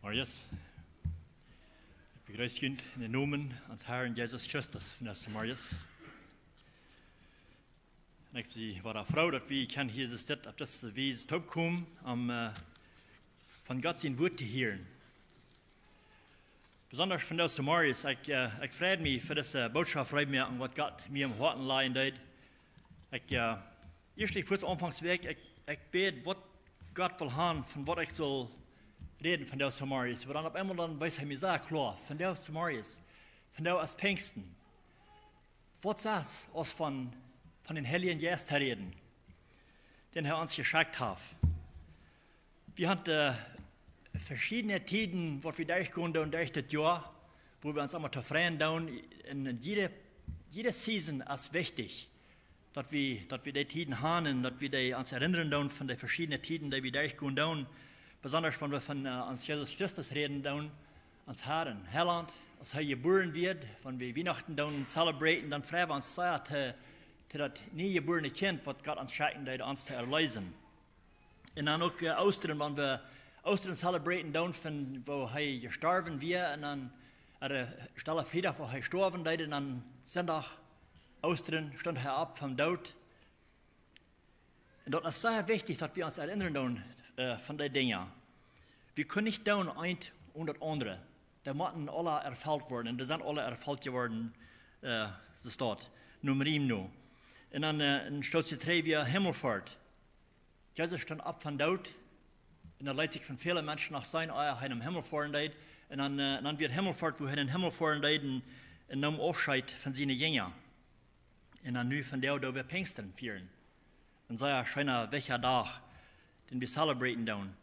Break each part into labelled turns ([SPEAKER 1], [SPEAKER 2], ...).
[SPEAKER 1] Marius, ik begrüße jullie in de naam ans Herrn Jesus Christus van deze Marius. En ik zie wat een vrouw dat we kan hier zitten op deze wijze opkomen om van God zijn woord te horen. Besonders van deze Marius, ik vreed me voor deze boodschap vrijmerken wat God mir am Herzen leiden deed. Eerst voor het aanvangswerk, ik bid wat God wil hebben van wat ik zal reden van deze Marius. Maar dan op eenmaal dan wees hij me zo klaar van deze Marius, van deze als Pfingsten. Wat is dat als van den Heiligen Geist te reden, den hij ons geschenkt heeft. Wir haben verschiedene Tiden, wo wir durchgehen durch das Jahr, wo wir uns einmal zufrieden tun. In jede Season ist wichtig, dass wir die Tiden haben und dass wir uns erinnern tun von den verschiedenen Tiden, die wir durchgehen tun. Besonders wenn wir von uns Jesus Christus reden tun, uns Herrn, Heiland, als er geboren wird, wenn wir Weihnachten tun, celebraten, dann freuen wir uns sehr, zu das niegeborene Kind, was Gott uns schenkt, uns zu erlösen. Und dann auch Ostern, wenn wir Ostern celebraten, von wo er gestorben wird, und dann Stelle Freitag, wo er gestorben ist, und dann Sonntag, Ostern, stund er ab vom Tod. Und das ist sehr wichtig, dass wir uns erinnern von den Dingen. Wir können nicht tun, ein und das andere. Die müssen alle erfüllt werden, und die sind alle erfüllt geworden, so steht. Nummer 1 nu. Und dann in Stotje 3 wie Himmelfahrt. Jesus stand ab von Tod. Und er leitet sich von vielen Menschen nach sein Eier in Himmel fahren deed. Und dann wird Himmelfahrt, wo er in den Himmel fahren deed, und nahm Aufscheid von seinen Jüngern. Und dann nu von der, da wir Pfingsten feiern. Und so ein schöner welcher Tag, den wir celebraten tun.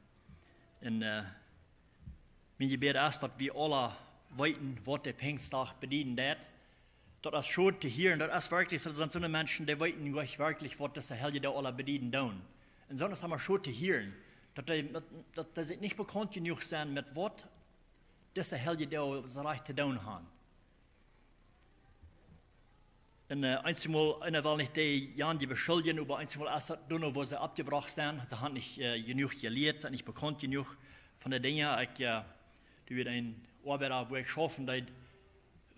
[SPEAKER 1] Und mein Gebet ist, dass wir alle weiten, was der Pfingsttag bedienen wird. Das ist schön zu hören, das ist wirklich, das sind so Menschen, die weiten wirklich, was das Heilige da alle bedienen tun. Und so ist es schön zu hören, dass sie nicht bekannt genug sind, mit was das Heilige da so leicht zu tun haben. Und einmal, einer will nicht die Jan die beschuldigen, aber einmal erst tun, wo sie abgebracht sind. Sie haben nicht genug gelehrt, sind nicht bekannt genug von den Dingen. Du wird ein Arbeiter, wo ich schaffen, dass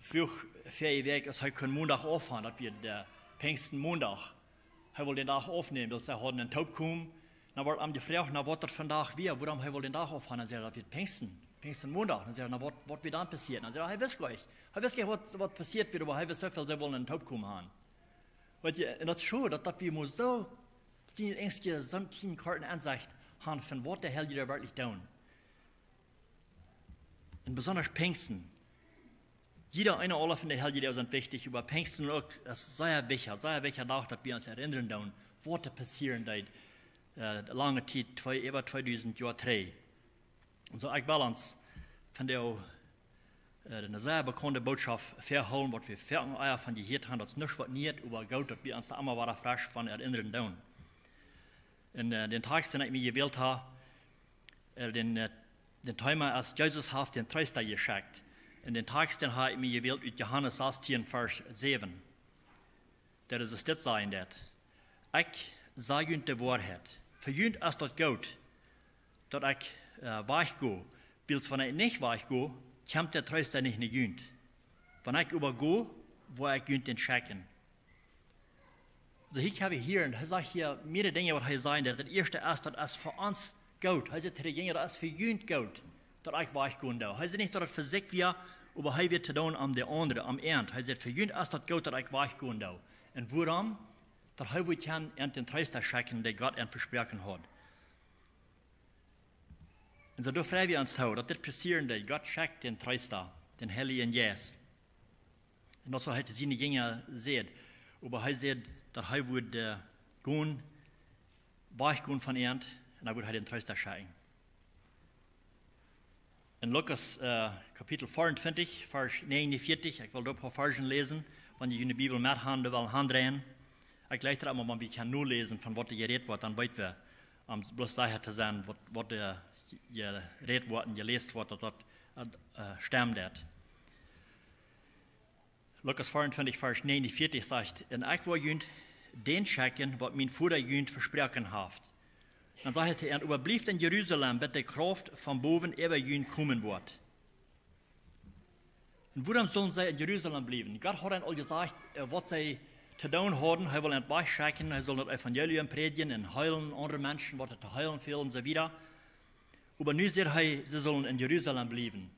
[SPEAKER 1] früh für Weg ist, er kann Montag aufhören, dass wir der Pfingsten Montag, er will den Tag aufnehmen, weil er hat einen Taub kommen. Dann wird ihm gefragt, na, was das für ein Tag wir, warum er will den Tag aufhören? Dann sagt er, das wird Pfingsten Montag. Dann sagt er, na, was wird dann passieren? Dann sagt er, weiß gleich, was passiert wird, aber er weiß so viel, sie wollen einen Taub kommen haben. Und das ist schon, dass wir so die ängstliche Sonnenkarten Ansicht haben, von was der Heilige da wirklich tun. Und besonders Pfingsten. Jeder eine aller von den Heiligen sind wichtig, aber Pfingsten ist sehr wichtig Tag, dass wir uns erinnern tun, was da passieren wird, lange Zeit, über 2000 Jahre 3. Und so ich will uns von der eine sehr bekannte Botschaft verholen, was wir Eier von gehört haben, dass nichts was nicht über Gott, dass wir uns da immer wieder frisch von erinnern tun. Und den Tag, den ich mir gewählt habe, den Timer, als Jesus hat den Tröster geschickt. In den Tag, den habe ich mir gewählt, aus Johannes 16, Vers 7. Der ist es das sein, dat. Ich sage die Wahrheit. Für jünd ist das gut, dass ich weggehe. Weil wenn ich nicht weggehe, kommt der Tröster nicht jünd. Wenn ich übergehe, wo ich jünd den schicken. So ich habe hier, und er sagt hier mehrere Dinge, was er sagt. Das erste ist, das ist für uns gut. Er sagt, das ist für jünd gut, dass ich weggehen darf. Er sagt nicht, dass das für sich wird, aber er wird zu tun am der andere, am Ende. Er sagt, für jünd ist das gut, dass ich weggehen darf. Und warum? Dass er wird den Tröster schicken, der Gott versprochen hat. Und so da freuen wir uns auch, dass das passiert, dass Gott schickt den Tröster, den Heiligen Geist. Und das, was heute seine Jünger sieht. Aber er sagt, dass er wird gehen, weggehen von ihm, und er wird den Tröster schicken. In Lukas Kapitel 24, Vers 49, ich will da ein paar Versen lesen, wenn ihr eine Bibel mit haben, will handrehen. Ich leite aber, wenn wir kann nur lesen, von was geredet wird, dann weit wir, bloß daher zu sein, was geredet wird und gelesen wird, dass das stimmt. Lukas 24, Vers 49 sagt, und ich will jünd den schicken, was mein Vater jünd versprochen hat. Dann sagt er, überblieft in Jerusalem, bis die Kraft von boven über jün kommen wird. Und warum sollen sie in Jerusalem bleiben? Gott hat ihnen all gesagt, was sie zu tun haben. Er will nicht schicken, er soll das Evangelium predigen und heilen andere Menschen, was er zu heilen fehlt und so weiter. Aber nun sagt er, sie sollen in Jerusalem bleiben.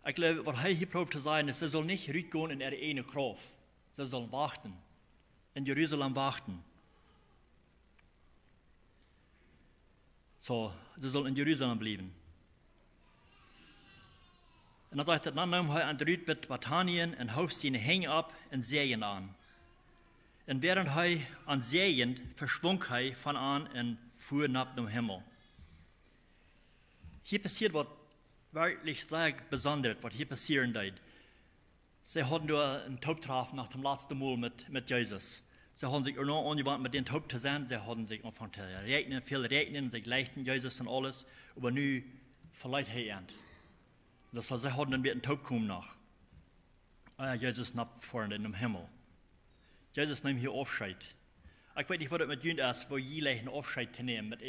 [SPEAKER 1] Ich glaube, was er hier probiert zu sagen, ist, sie sollen nicht rausgehen in ihre eigene Kraft. Sie sollen warten, in Jerusalem warten. So, sie sollen in Jerusalem bleiben. Und dann sagt er, dann nahm er an der Rüt mit Bethanien und hof seine Hänge ab und Serien an. Und während er an Serien verschwung er von an und fuhr nach dem Himmel. Hier passiert was wirklich sehr Besonderes, was hier passieren wird. Sie hatten nur einen Taubtraf nach dem letzten Mal mit Jesus. Sie haben sich enorm angewandt, mit den Taub zu sein. Sie haben sich angefangen zu regnen, viel regnen, sie leichten Jesus und alles. Aber nun verleiht er ihn. Das heißt, sie hatten dann wieder einen Taub kommen nach. Jesus nach vorne in dem Himmel. Jesus nimmt hier Aufscheid. Ich weiß nicht, was das mit Jünd ist, wo je einen Aufscheid zu nehmen, mit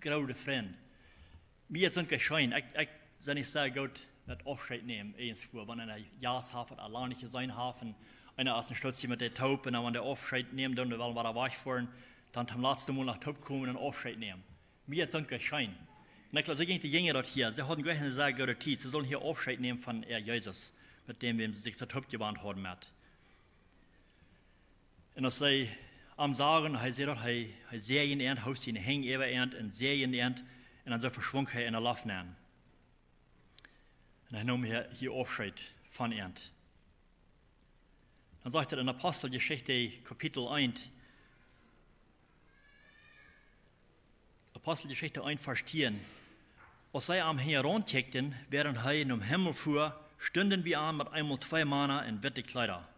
[SPEAKER 1] großen Freunden. Mir sind geschehen. Ich soll nicht sehr gut mit Aufscheid nehmen, wenn einer Jas hat, allein nicht sein haben. Einer aus dem Stutz mit der Taub, und wenn der Aufscheid nehmen, dann wollen wir da wegfahren, dann zum letzten Mal nach Taub kommen und Aufscheid nehmen. Mir sind geschehen. Und ich glaube, so ging die Jünger dort hier. Sie hatten gleich eine sehr gute Zeit. Sie sollen hier Aufscheid nehmen von Jesus, mit dem sie sich zur Taub gewandt haben. Und als sie am Sagen, er sieht dort, er Serien ernt, haust seine Hänge über ernt, und Serien ernt, und dann so verschwung er in der Luft nehmen. Und er nahm hier Aufscheid von ernt. Dann sagt er in Apostelgeschichte Kapitel 1, Apostelgeschichte 1, Vers 10, als sie am herankickten, während er in den Himmel fuhr, stünden wir an mit einmal 2 Männer in witte Kleider.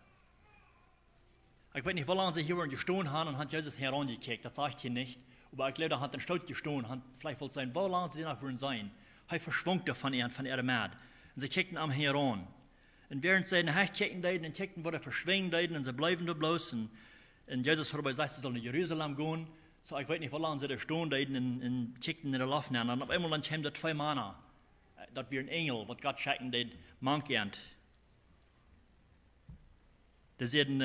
[SPEAKER 1] Ich weiß nicht, wie lange sie hier gestanden haben und hat Jesus herangekickt, das sagt hier nicht. Aber ich glaube, er hat den Stadt gestanden, vielleicht wollte sein, wie lange sie noch würden sein. Er verschwunkte von ihrer Mad. Und sie kickten am heran. Und während sie nachher kicken und kicken, wo er verschwingen und sie bleiben da bloß. Und Jesus hat aber gesagt, sie sollen nach Jerusalem gehen. So, ich weiß nicht, wie lange sie da stehen und kickten in der Luft. Und auf einmal dann kamen da 2 Männer. Das wir ein Engel, was Gott schicken, die mankernt. Da sehen,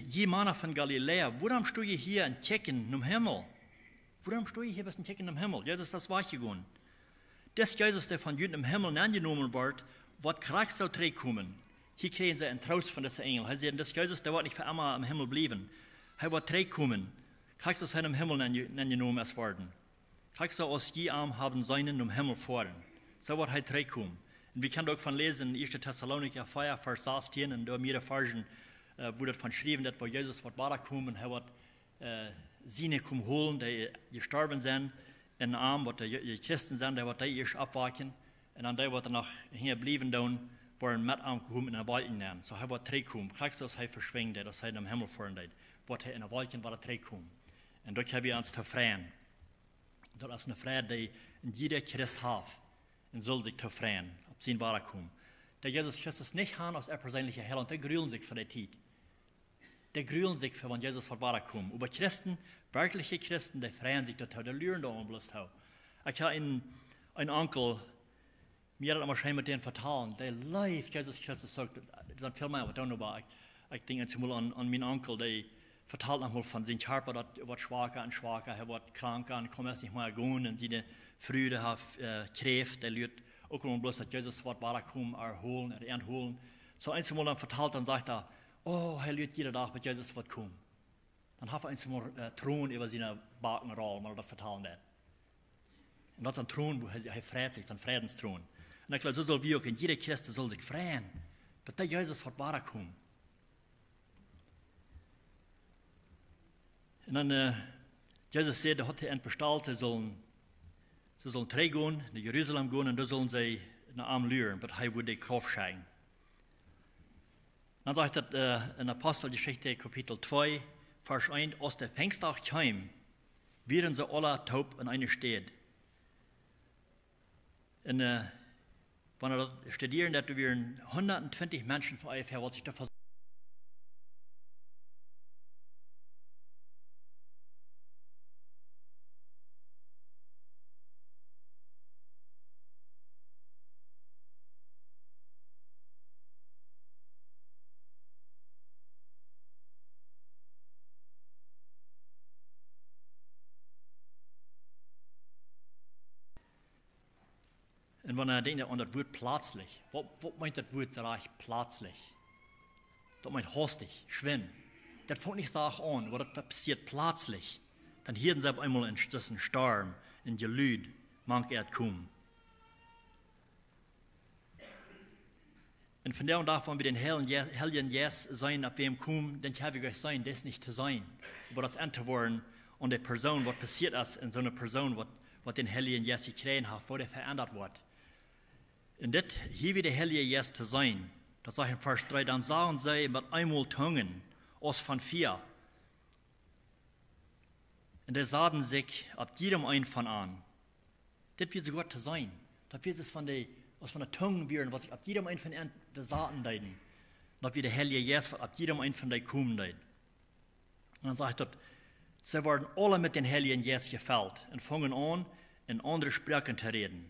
[SPEAKER 1] je Männer von Galiläa, warum stehst du hier und kicken im Himmel? Warum stehst du hier und kicken im Himmel? Jesus ist das weitergegangen. Das Jesus, der von Juden im Himmel angenommen wird, wird krass so zurückkommen. Hier kriegen sie einen Trost von diesem Engel. Er sagt, das Jesus, der wird nicht für immer im Himmel bleiben. Er wird zurückkommen. Krass so im Himmel angenommen es werden. Krass so aus je Arm haben seinen im Himmel fahren. So wird er zurückkommen. Und wir können auch von lesen, 1. Thessalonicher 4, Vers 16, und da mehrere Versen, wo das von geschrieben wird, wo Jesus wird weiterkommen, er wird seine kommen holen, die gestorben sind, in den Arm, wo die Christen sind, der wird die erst abwachen, und dann der wird er noch hier bleiben, dann, wo er mit ankommen in der Wolken nehmen. So er wird zurückkommen. Christus er verschwingt, dass er in den Himmel fahren wird, wird er in der Wolken wird er zurückkommen. Und dort haben wir uns zu freuen. Das ist eine Freude, die jeder Christ hat, und soll sich zu freuen. Sein Wiederkommen. Der Jesus Christus nicht haben als persönlicher Herr, und der grühlen sich für die Zeit. Der grühlen sich für, wenn Jesus wiederkommt. Aber Christen, wirkliche Christen, die freuen sich dazu, die lernen da bloß dazu. Ich habe einen Onkel, mir hat immer schön mit denen vertalen, der live Jesus Christus sagt, dann viel mehr, aber ich denke jetzt mal an meinen Onkel, der vertalt nochmal von seinem Körper, das wird schwacher und schwacher, er wird kranker und kann es nicht mehr gehen, und seine Freude hat Kräfte, der lügt auch nur bloß, dass Jesus wird weiterkommen, erholen, entholen. So einmal dann vertalt, dann sagt er, oh, er lebt jeden Tag, bis Jesus wird kommen. Dann hat er einmal Thron über seine Bakenroll, wenn er das vertalen wird. Und das ist ein Thron, wo er freut sich, ein Friedensthron. Und ich glaube, so soll wir auch, in jeder Christ soll sich freuen, bis der Jesus wird weiterkommen. Und dann, Jesus sagt, er hat ihn bestellt, sie sollen zurückgehen, nach Jerusalem gehen, und da sollen sie nach Arm lernen, aber er würde die Kraft schenken. Dann sagt er in Apostelgeschichte Kapitel 2, Vers 1, aus der Pfingsttag kam, wären sie alle taub in einer Stadt. Und wenn er das studieren, da wären 120 Menschen von ungefähr, was sich da versuchen. Und wenn er denkt an das Wort plötzlich, was meint das Wort so reich plötzlich? Das meint hastig, schwinn. Das fängt nicht so an, aber das passiert plötzlich. Dann hielten sie auf einmal in diesen Sturm, in die Lüd, manch kommen. Und von der und da, wenn wir den Heiligen Jes sein, auf wem kommen, dann haben wir sein, das nicht zu sein. Aber das antworten an der Person, was passiert ist in so einer Person, was den Heiligen Jes gekriegt hat, wo der verändert wird. Und das hier wie der Heilige Jes zu sein, das sagt in Vers 3, dann sahen sie mit einmal Tungen, aus von 4. Und der sahen sich ab jedem einen von an. Das wird so Gott zu sein. Das wird es von der Tongue werden, was ich ab jedem einen von der Saaten deuten. Das wird der Heilige Jes, ab jedem einen von der kommen deuten. Und dann sagt er, sie werden alle mit den Heiligen Jes gefällt und fangen an, in andere Sprachen zu reden.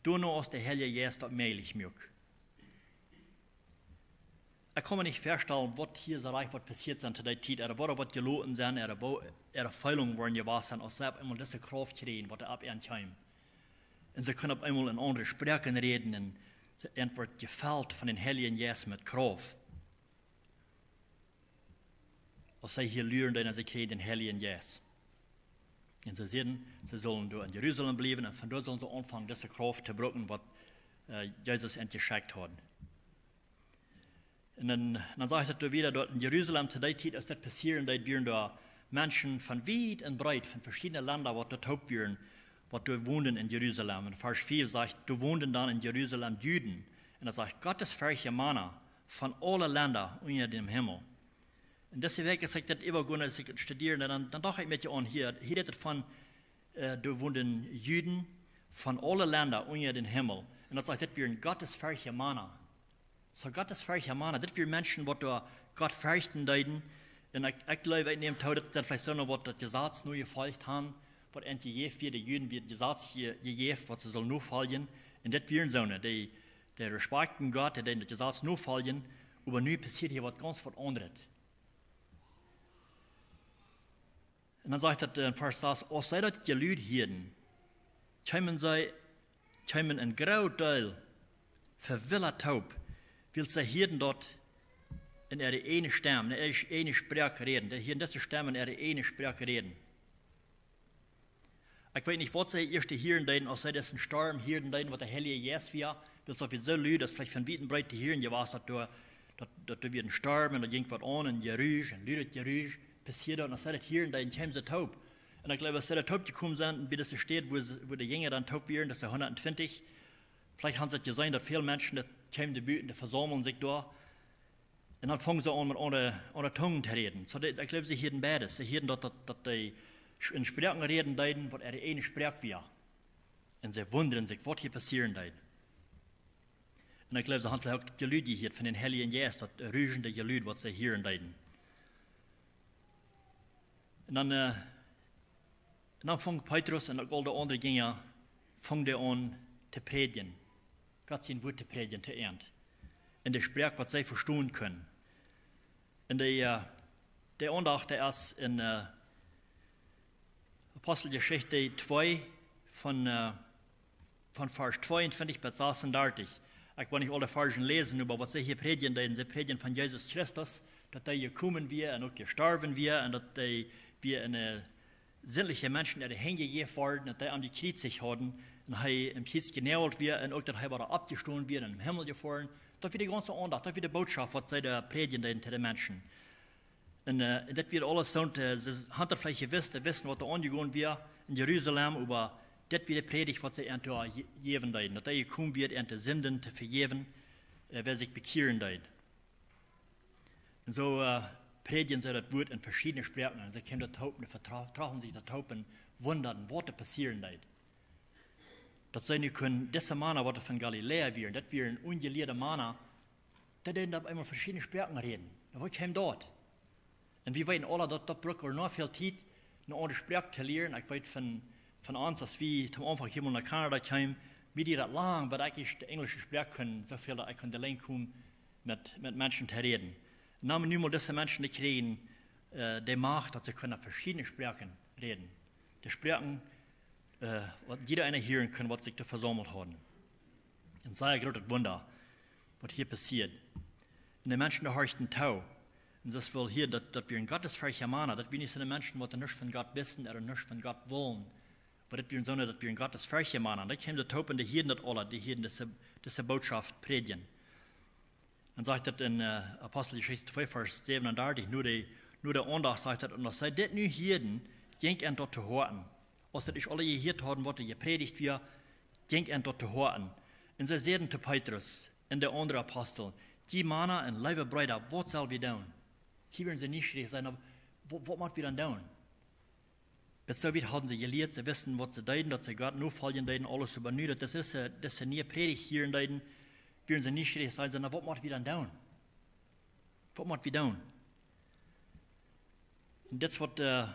[SPEAKER 1] Du nur aus der Heilige Jes das möglich macht. Ich kann mir nicht vorstellen, was hier so reich was passiert ist zu der Zeit, oder was geloten sind, oder wo Fehlungen waren gewesen, als sie auf einmal diese Kraft kriegen, was ab ihnen kam. Und sie können auf einmal in andere Sprachen reden, und sie wird gefällt von den Heiligen Jes mit Kraft. Als sie hier lernen, dann sie kriegen den Heiligen Jes. Und sie sehen, sie sollen dort in Jerusalem bleiben, und von dort sollen sie anfangen, diese Kraft zu brücken, was Jesus ihnen geschenkt hat. Und dann sagt er wieder, dort in Jerusalem, zu der Zeit ist das passieren, da werden da Menschen von weit und breit, von verschiedenen Ländern, was dort haupt werden, was dort wohnen in Jerusalem. Und Vers 4 sagt, du wohnen dann in Jerusalem Juden. Und er sagt, Gottes fähige Männer von allen Ländern unter dem Himmel. Und deswegen ist das immer gut, als ich studiere, dann dachte ich mit dir an hier redet es von, du wohnen Juden von allen Ländern unter dem Himmel. Und er sagt, das werden Gottes fähige Männer. So Gottes fähige Männer, das sind Menschen, die Gott fürchten deuten. Und ich glaube, in dem Tod, das vielleicht so noch, was das Gesetz nur gefolgt haben, was endlich je für die Juden wird Gesetz gegeben, was sie sollen nur folgen. Und das werden so nicht. Die respekten Gott, die das Gesetz nur folgen, aber nun passiert hier was ganz anderes. Und dann sagt er in Vers 6, als sie das Gelüt hielten, kamen ein grauer Teil verwillet taub, weil sie hielten dort in ihre eine Stimme, in ihre eine Sprache reden. Die hier in dieser Stimme in ihre eine Sprache reden. Ich weiß nicht, was sie erst hier deuten, als sie diesen Sturm hier deuten, was der Heilige Jes war, weil es so laut, dass vielleicht von weit und breit die Hirn gewesen hat, dass da wird ein Sturm und da ging was an, ein Geräusch, ein lauter Geräusch passiert, und als sie das hier deuten, kamen sie taub. Und ich glaube, als sie da taub gekommen sind, und wie das steht, wo die Jünger dann taub werden, das ist 120, vielleicht haben sie es gesehen, dass viele Menschen, das kamen die Büten, die versammeln sich da. Und dann fangen sie an, mit anderen Tungen zu reden. So, ich glaube, sie hielten beides. Sie hielten, dass die in Sprachen reden deuten, was ihre eine Sprache war. Und sie wundern sich, was hier passieren deut. Und ich glaube, sie haben vielleicht auch die Leute hier von den Heiligen Jes, das rügende Gelüt, was sie hören deuten. Und dann fängt Petrus und all die anderen Jünger, an zu predigen. Gott sein Wort zu predigen, zu ernten. In der Sprache, was sie verstehen können. Und der Andacht, der ist in Apostelgeschichte 2 von Vers 22 bis 36. Ich will nicht alle Versen lesen, aber was sie hier predigen, sie predigen von Jesus Christus, dass er gekommen wir und auch gestorben wir und dass wir eine sinnliche Menschen, die hingegeben wurden, dass er an die Kreuz sich hatten und er im Kreuz genäht wird und auch, dass er abgestoßen wird und im Himmel gefahren. Das wird die ganze Andacht, das wird die Botschaft, was sie da predigen zu den Menschen. Und das wird alles so, sie haben das vielleicht gewusst, wissen, was da angegangen wird in Jerusalem, aber das wird die Predigt, was sie geben deuten, dass er gekommen wird, Sünden zu vergeben, wer sich bekehren deut. Und so predigen sie das Wort in verschiedenen Sprachen, und sie können das Tauben, vertrauen sich das Tauben, wundern, was da passieren deut. Das sie nicht können, diese Männer, was von Galiläa wären, das wären ungelehrte Männer, die dann auf einmal verschiedene Sprachen reden. Wo kam dort? Und wir wissen alle, dass das braucht noch viel Zeit, eine andere Sprache zu lernen. Ich weiß von uns, dass wir am Anfang hier nach Kanada kamen, wie die das lang, weil ich die englische Sprache können, so viel, dass ich kann allein kommen, mit Menschen zu reden. Und dann haben wir nun mal diese Menschen, die kriegen die Macht, dass sie können verschiedene Sprachen reden. Die Sprachen, was jeder einer hören kann, was sich da versammelt haben. Ein sehr großes Wunder, was hier passiert. Und die Menschen, da horchten Tau. Und das will hier, dass wir ein gottesfreie Männer, dass wir nicht so die Menschen, die nichts von Gott wissen oder nichts von Gott wollen, aber dass wir so, dass wir ein gottesfreie Männer, da kämen die Tauben, die Hirten, das alle, die Hirten, diese Botschaft predigen. Und sagt das in Apostelgeschichte 2, Vers 37, nur der Andacht sagt das, und das sei das nu Hirten, denk an dort zu hören. Als das ich alle gehört haben, was gepredigt wird, denk an dort zu hören. Und sie sagten zu Petrus und der andere Apostel, die Männer und liebe Brüder, was soll wir tun? Hier werden sie nicht sein, aber was machen wir dann tun? Bis so weit haben sie gelehrt, sie wissen, was sie deuten, dass sie Gott nur fallen deuten, alles übernüht. Das ist nie Predigt hier in deuten, werden sie nicht sein, sondern was machen wir dann tun? Was machen wir tun? Und das, was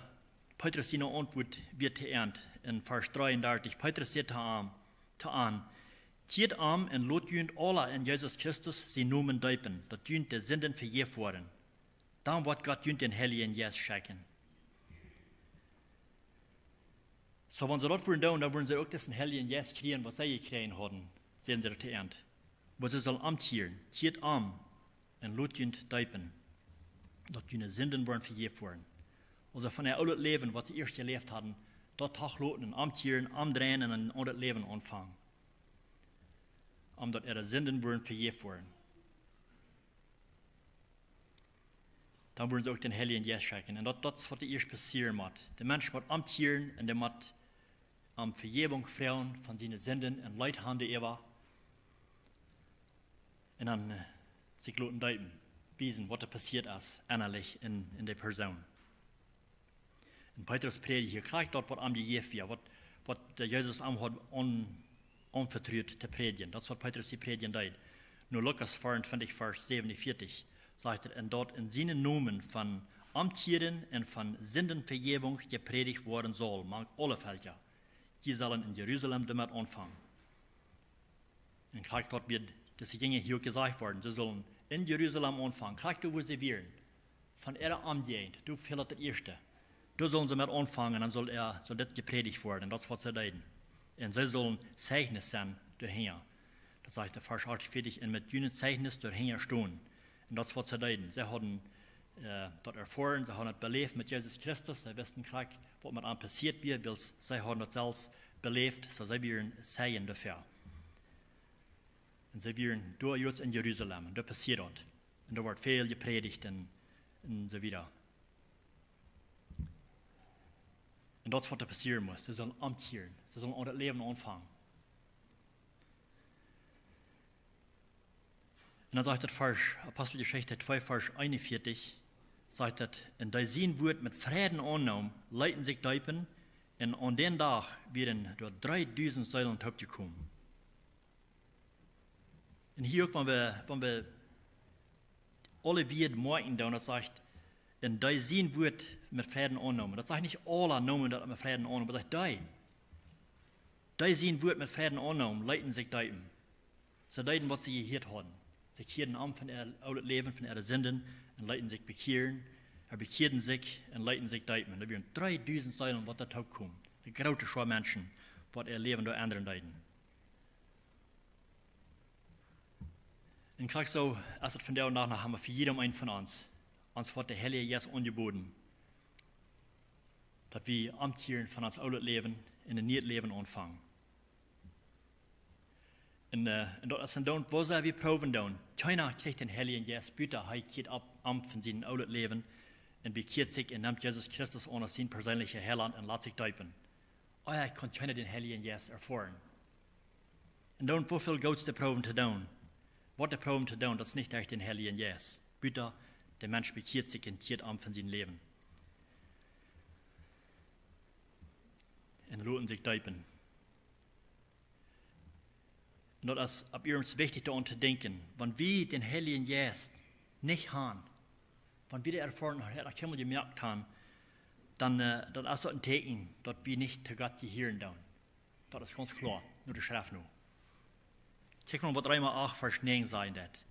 [SPEAKER 1] Petrus seine Antwort wird geerntet in Vers 33. Petrus sagt an, Tiet am en lot junt alle in Jesus Christus sie noemen duipen, dat junt de zinden vergeef worden. Dan wordt God junt den Heiligen Geest schenken. So, wenn sie das würden tun, dann würden sie auch diesen Heiligen Geist kriegen, was sie gekriegt haben, sehen sie das geerntet. Aber sie sollen amtieren, tiet am en lot junt duipen, dat junt de zinden worden vergeef worden. Also von der alten Leben, was sie erst gelebt hatten, dort loten, amtieren, amdrehen und ein anderes Leben anfangen. Omdat ihre Sünden würden vergeben worden. Dann würden sie auch den Heiligen Geist schenken. Und das ist, was erst passieren muss. Der Mensch muss amtieren und der muss Vergebung fragen von seinen Sünden und Leid haben die Eva. Und dann sich loten deuten, wiesen, was da passiert ist, innerlich in der Person. Und Petrus predigt hier gleich dort, was am gegeben wird, was der Jesus am hat anvertraut zu predigen. Das ist, was Petrus die predigen deed. Nur Lukas 24, Vers 47 sagt er, und dort in seinen Namen von Amtieren und von Sündenvergebung gepredigt worden soll, mag alle Völker. Die sollen in Jerusalem damit anfangen. Und gleich dort wird das Dinge hier gesagt worden, sie sollen in Jerusalem anfangen. Gleich du, wo sie wären, von ihrer Amtjagd, du fehlt das Erste. Da sollen sie mit anfangen, dann soll das gepredigt werden. Das ist, was sie deuten. Und sie sollen Zeichnis sein daher. Das sagt der Vers 48, und mit jenen Zeichnis daher stehen. Und das ist, was sie deuten. Sie haben das erfahren, sie haben das belebt mit Jesus Christus, sie wissen gleich, was mit ihnen passiert wird, weil sie haben das selbst belebt, so sie werden Zeichen dafür. Und sie werden durch jetzt in Jerusalem, und da passiert das. Und da wird viel gepredigt und so weiter. Und das ist, was da passieren muss. Sie sollen amtieren. Sie sollen auch das Leben anfangen. Und dann sagt das Vers, Apostelgeschichte 2, Vers 41, sagt das, und da sie wird mit Frieden angenommen, leiten sich Deipen, und an den Tag werden dort 3000 Säulen gekommen. Und hier, wenn wir alle Wirten morgen da, und das sagt, und da sie wird mit Frieden angenommen. Das sagt nicht alle nehmen das mit Frieden angenommen, aber das sagt da sie wird mit Frieden angenommen, leiten sich Deipen. Sie deuten, was sie gehört haben. Sie kehren an von ihrem Leben, von ihren Sünden, und leiten sich bekehren, bekehren sich und leiten sich Deipen. Da werden 3000 Säulen, was da kommen. Die große Schar Menschen, was ihr Leben durch anderen deuten. Und gleich so, als das von der und nach haben wir für jeden einen von uns wird der Heilige Geist angeboten, dass wir amtieren von uns alten Leben in ein neues Leben anfangen. Und das ist dann, wo wir proben dann. Keiner kriegt den Heiligen Geist, bitte, er geht ab von seinem alten Leben und bekehrt sich und nimmt Jesus Christus an als sein persönlicher Heiland und lässt sich taufen. Er kann keiner den Heiligen Geist erfahren. Und dann, wo viel Gott die Proben zu tun? Was die Proben zu tun, das ist nicht echt den Heiligen Geist. Bitte, der Mensch bekehrt sich und kehrt an von seinem Leben. Und lassen sich taufen. Und das ist ab übrigens wichtig, daran zu denken, wenn wir den Heiligen Geist nicht haben, wenn wir die Erfahrung haben, gemerkt haben, dann das ist ein Zeichen, dass wir nicht zu Gott gehören. Das ist ganz klar, nur die Schrift nur. Kijk mal, was Römer 8, Vers 9 sagt.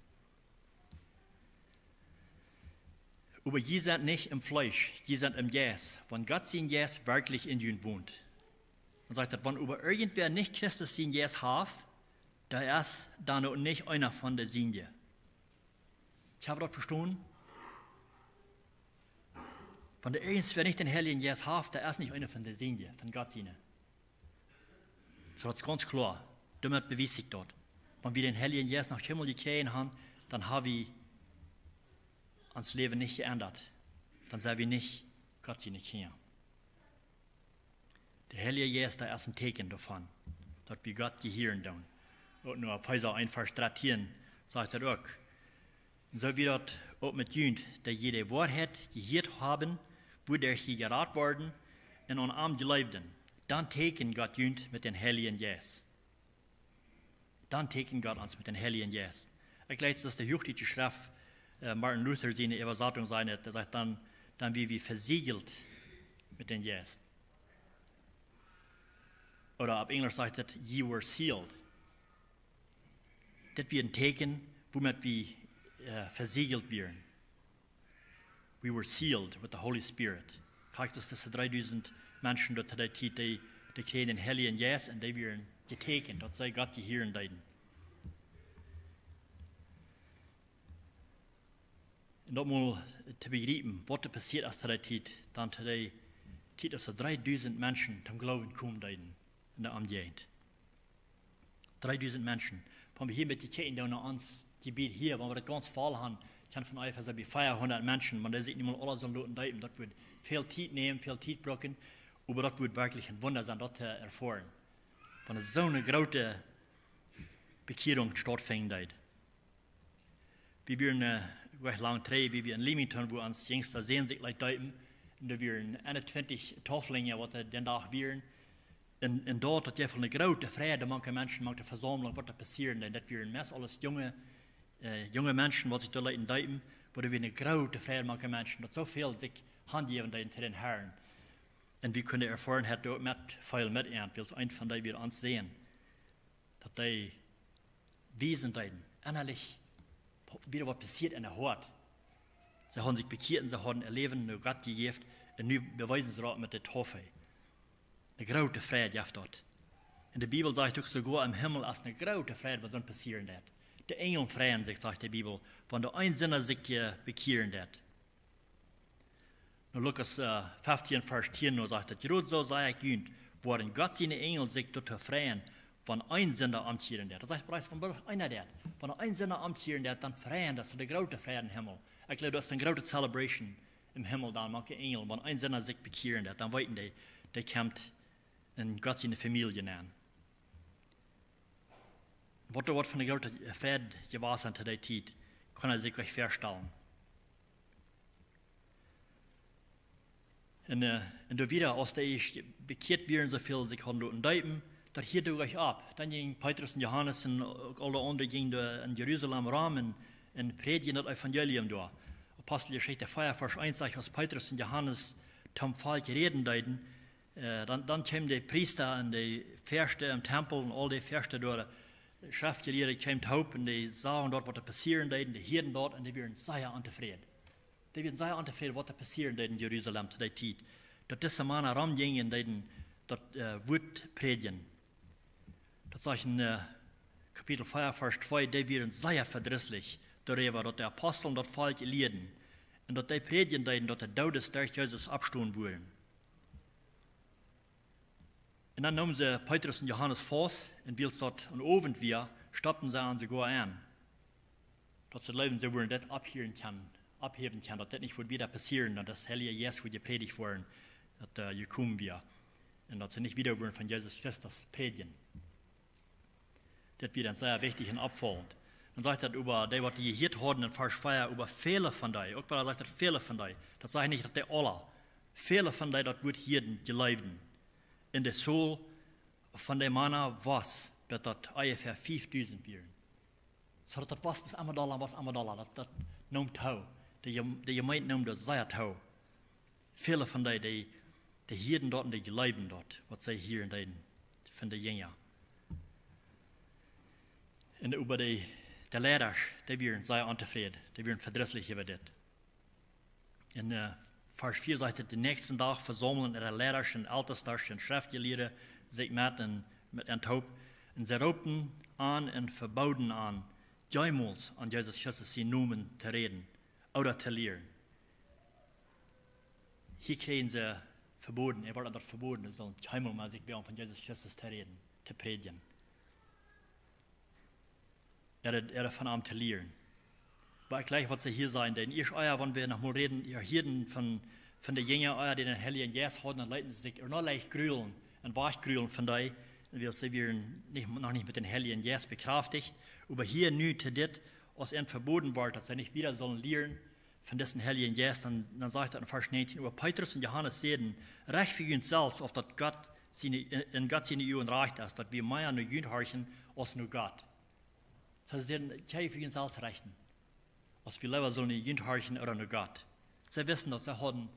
[SPEAKER 1] Aber ihr seid nicht im Fleisch, ihr seid im Geist, wenn Gott sein Geist wirklich in ihnen wohnt. Und sagt, wenn über irgendwer nicht Christus sein Geist hat, da ist da noch nicht einer von der Sinje. Ich habe das verstanden. Wenn der eins, wer nicht den Heiligen Geist hat, der ist nicht einer von der Sinje, von Gott Sinne. So das ist ganz klar. Damit beweist sich dort. Wenn wir den Heiligen Geist nach Himmel gekriegt haben, dann haben wir uns Leben nicht geändert. Dann sind wir nicht Gott Sinne kennen. Der Heilige Geist, der ist ein Teken davon, dass wir Gott gehören tun. Und nur auf Häuser einfach stratieren, sagt er auch. Und so wird das auch mit Jünd, der jede Wahrheit gehört haben, wo der hier geraten worden und an Arm geleibten. Dann teken Gott Jünd mit den Heiligen Geist. Dann teken Gott uns mit den Heiligen Geist. Ich glaube, das ist der höchste Schrift, Martin Luther seine Übersetzung sein, der sagt dann wie wir versiegelt mit den Geist. Oder auf Englisch sagt es, you were sealed. Das wird ein Teken, womit wir versiegelt werden. We were sealed with the Holy Spirit. Kijk, das sind 3000 Menschen dort der Zeit, die kriegen den Heiligen Geist und die werden getekend, dat sei Gott die hier in deiden. Und dat mal zu begreifen, was da passiert ist der Zeit, dann zu der Zeit, dass 3000 Menschen zum Glauben kommen deiden in der Umgegend. 3000 Menschen. Wenn wir hier mit den Kirchen da nach uns Gebiet hier, wenn wir das ganz voll haben, kann von euch sagen, 400 Menschen, man sieht nicht mal alle so Leute deuten. Das wird viel Zeit nehmen, viel Zeit brauchen, aber das wird wirklich ein Wunder sein, das zu erfahren. Wenn es so eine große Bekehrung stattfindet. Wir werden recht lang drehen, wie wir in Leamington, wo uns jüngster sehen sich like deuten, und da werden 21 Tafeln, was den Tag werden. Und dort hat je eine große Freude, manche Menschen, manche Versammlung, was da passiert, denn das werden meist alles junge Menschen, was sich da leiden deuten, wo da eine große Freude, manche Menschen, dass so viel sich handgeben zu den Herren. Und wir können erfahren, hat dort mit viel miternten, weil es ein von denen wir uns sehen, dass die Wesen deuten, innerlich, wieder was passiert in der Hort. Sie haben sich bekehrt und sie haben ihr Leben nur Gott gegeben und nun beweisen sie das mit der Taufe. Eine große Freude gibt dort. In der Bibel sagt doch sogar im Himmel ist eine große Freude, was dann passieren wird. Die Engel freuen sich, sagt die Bibel, wenn der Einsinner sich bekehren wird. Nur Lukas 15, Vers 10 nur sagt, gerade so sei es günd, worin Gott seine Engel sich dort freuen, wenn ein Sünder amtieren wird. Das heißt bereits, wenn einer wird. Wenn ein Sünder amtieren wird, dann freuen, das ist eine große Freude im Himmel. Ich glaube, das ist eine große Celebration im Himmel, dann manche Engel, wenn ein Sünder sich bekehren wird, dann weiten die kommt in Gott seine Familie an. Was da von der großen Freude gewesen zu der Zeit, kann sich euch vorstellen. Und da wieder, als die bekehrt werden, so viel sich haben deuten, dat hier doe ich ab. Dann ging Petrus und Johannes und alle anderen gingen in Jerusalem rum und predigen das Evangelium da. Apostelgeschichte 4, Vers 1 sagt, als Petrus und Johannes zum falsch reden deuten, dann kamen die Priester und die Fürsten im Tempel und all die Fürsten dort, Schriftgelehrte kamen taub und die sahen dort, was da passieren deuten, die Hirten dort und die werden sehr unzufrieden. Die werden sehr unzufrieden, was da passieren deuten in Jerusalem zu der Zeit. Dass diese Männer rumgingen, deuten, das Wort predigen. Das sagt in Kapitel 4, Vers 2, die werden sehr verdrießlich darüber, dass die Apostel das falsch lehren und dass die predigen, dass der Todes durch Jesus abstehen wollen. Und dann nahmen sie Petrus und Johannes fast und weil es dort an Abend war, stoppten sie an sogar an. Dass sie leben, sie wollen das abheben können, dass das nicht wieder passieren, dass das Heilige Jesus wird gepredigt worden, dass gekommen wir und dass sie nicht wieder wollen von Jesus Christus predigen. Das wird ein sehr wichtiger Abfall. Dann sagt er über die, was die hier haben in Vers 4, über viele von denen, auch weil er sagt, viele von denen, das sage ich nicht, dass die alle, viele von denen, das wird hier gelebt. In der Soul von den Männern was, dass das ungefähr 5000 werden. So das was bis $1, was $1, das nimmt Tau. Die Gemeinde nimmt das sehr Tau. Viele von denen, die hier dort und die leben dort, was sie hier in den, von den Jüngern. Und über die Lehrer, die werden sehr unzufrieden, die werden verdrießlich über das. In Vers 4 sagt es, den nächsten Tag versammeln ihre Lehrer und Ältester und Schriftgelehrte sich mit einem Taub. Und sie raubten an und verboten an, jemals an Jesus Christus sein Namen zu reden oder zu lehren. Hier kriegen sie verboten, wird das verboten, es soll heimelmäßig werden, von Jesus Christus zu reden, zu predigen. Von ihm zu lehren. Aber gleich, was sie hier sagen, denn ich euer, wenn wir noch mal reden, ihr Hirten von der Jünger, euer, die den Heiligen Geist haben, dann leiten sie sich noch leicht grühlen und wachgrühlen von dir. Und wir sind noch nicht mit den Heiligen Geist bekräftigt. Aber hier nu zu dit, als ihnen verboten wird, dass sie nicht wieder sollen lehren von dessen Heiligen Geist, dann sagt er in Vers 19, aber Petrus und Johannes sehen, recht für uns selbst, auf dass Gott in Gott seine Jungen reicht ist, dass wir mehr nur Jünger horchen, als nur Gott. Das heißt, sie für uns selbst rechten. Als wir lieber sollen Jünger horchen oder nur Gott. Sie wissen, dass sie haben,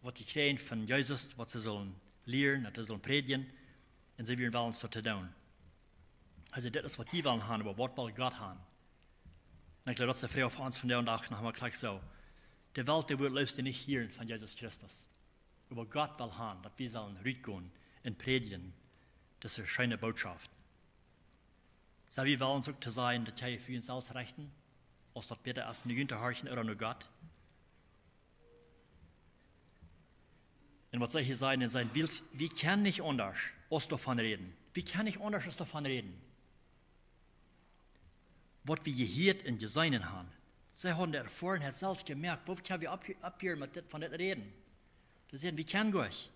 [SPEAKER 1] was sie kriegen von Jesus, was sie sollen lehren, was sie sollen predigen, und sie wollen es so zu tun. Also das ist, was die wollen haben, aber was will Gott haben? Und ich glaube, das ist die Frage für uns von der und auch noch mal gleich so. Die Welt, die wird liebst nicht hören von Jesus Christus. Aber Gott will haben, dass wir sollen rausgehen und predigen. Das ist eine schöne Botschaft. So wir wollen so zu sein, dass wir für uns selbst rechten, als dass wir erst nur Jünger horchen oder nur Gott. Und was soll ich hier sagen, wir können nicht anders als davon reden. Wir können nicht anders als davon reden. Was wir gehört und gesehen haben. Sie haben der Erfahrung selbst gemerkt, wo können wir abhören von dem reden. Das sehen wir kennen Gott.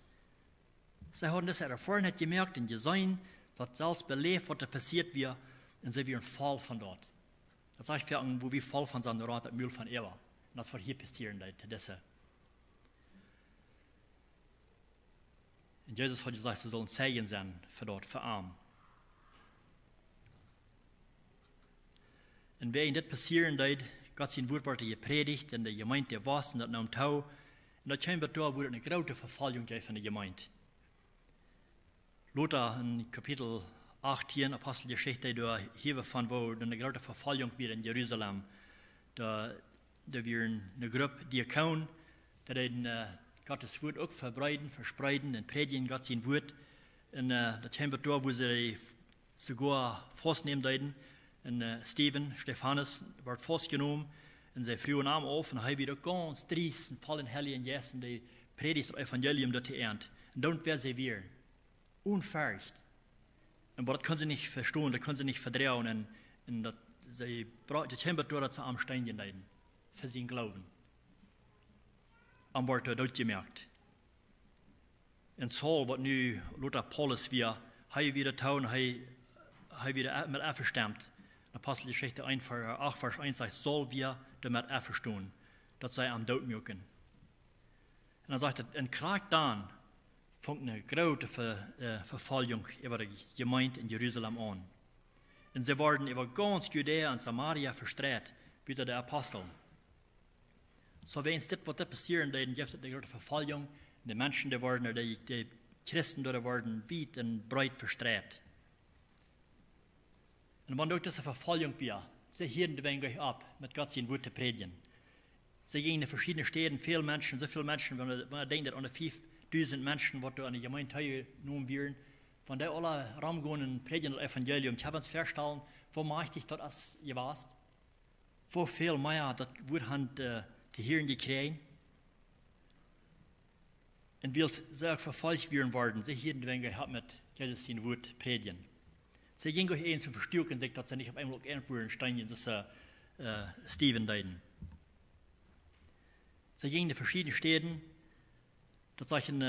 [SPEAKER 1] Sie haben das Erfahrung gemerkt und gesehen, dass selbst belebt, was da passiert wird, und sie werden voll von dort. Das sage ich für wo wir voll von seinem Rat, das Müll von Eva. Und das wird hier passieren, das. Und Jesus hat gesagt, sie sollen Segen sein für dort, für Arm. Und wenn das passieren wird, Gott sein Wort wird gepredigt, und die Gemeinde der was, und das nahm Tau, und das scheinbar da wurde eine große Verfallung von der Gemeinde. Luther in Kapitel 18, Apostelgeschichte, da hier von wo eine große Verfallung wird in Jerusalem. Da wir eine Gruppe Diakon, die Gottes Wort auch verspreiden und predigen Gott sein Wort. Und das scheinbar da, wo sie sogar festnehmen, und Stephanus wird festgenommen und sie frühen Arm auf und er wieder ganz driest und vollen Heiligen Geist und die predigt das Evangelium dort ernt. Und dann werden sie wehren. Unfähig. Aber das können sie nicht verstehen, das können sie nicht verdrehen und das scheinbar da, dass sie am Stein leiden. Für sie Glauben. Am wird dort gemerkt. Und Saul, was nu Luther Paulus wir, wieder tun, wieder mit einverstimmt. Apostelgeschichte 8, Vers 1 sagt, soll wir damit verstehen, dass sie am Tod mögen. Und dann sagt er, und gerade dann fängt eine große Verfolgung über die Gemeinde in Jerusalem an. Und sie wurden über ganz Judäa und Samaria verstreut, wie der Apostel. So wenn es das, was da passieren, dann gibt es eine große Verfolgung, die Menschen, die Christen, die wurden weit und breit verstreut. Und wenn durch diese Verfolgung wir, sie hören die ab, mit Gott sein Wort zu predigen. Sie gehen in verschiedene Städten, viele Menschen, so viele Menschen, wenn man denkt, dass an 5.000 Menschen, die an die Gemeinde teilgenommen werden, wenn die alle ramgehen und predigen das Evangelium, ich habe uns feststellen, wo mächtig das ist, ihr weißt, wo viel mehr das Wort haben die Hirn gekriegt. Und weil sie auch verfolgt werden worden, sie hören die gehabt mit Jesus sein Wort predigen. Sie gingen euch ein zum Verstärken, dass sie nicht auf einmal irgendwo stehen, das Stephen leiden. Sie gingen in verschiedenen Städten, das ist in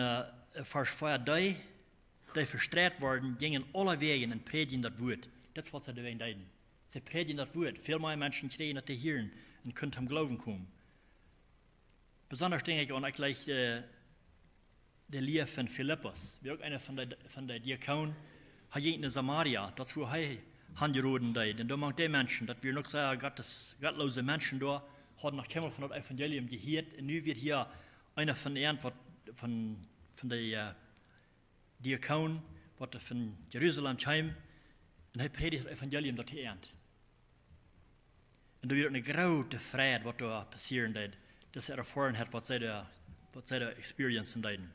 [SPEAKER 1] Vers 4, die verstreut worden, gingen alle Wege und predigen das Wort. Das ist, was sie leiden. Sie predigen das Wort. Viel mehr Menschen kriegen, dass die hören und können zum Glauben kommen. Besonders denke ich an gleich der Lehre von Philippus, wie auch einer von der Diakonen, hat in Samaria, das wo er angeroden hat. Und da machen die Menschen, dass wir noch sagen, gottlose Menschen da, haben nach Kimmel von dem Evangelium gehört. Und nun wird hier einer von der Diakon, was von Jerusalem kam, und er predigt das Evangelium dort ernt. Und da wird eine große Freude, was da passieren wird, dass er erfahren hat, was sie da experiencen werden.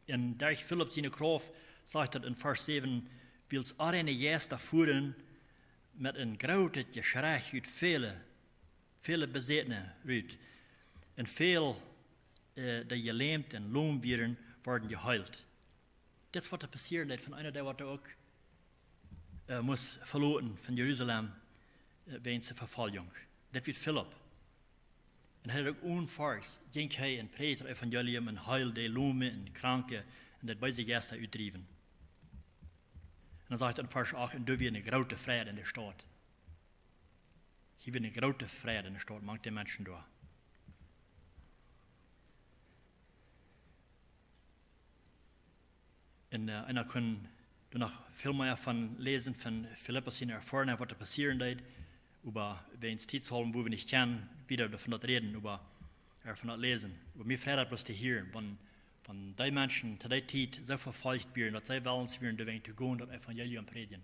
[SPEAKER 1] Und durch Philipp seine Kraft sagt er in Vers 7, Wils arene juist daarvoor met een grote geschrei uit vele bezetenen uit. En veel die gelähmt en loom werden, worden geheilt. Dat is wat er passiert is van einer, der wat er ook moest verloren van Jeruzalem wegens de vervolging. Dat werd Philip. En hij had ook onverg, ging hij en predigde het evangelium en heilde de lomen en kranken en dat bij zich gasten uitdreven. En dan zegt in vers 8, en du weer een grote vrede in de stad. Hier weer een grote vrede in de stad, mangt de mensen door. En dan kunnen we nog veel meer van lezen van Philippus in erfahren, wat er passieren deed, über weens Tidsholm, wo wir nicht kennen, wieder davon dat reden, von dat lesen. Über mir freut bloß zu hören, wenn die Menschen zu der Zeit so verfolgt werden, dass sie willens werden, dahin zu gehen und das Evangelium predigen.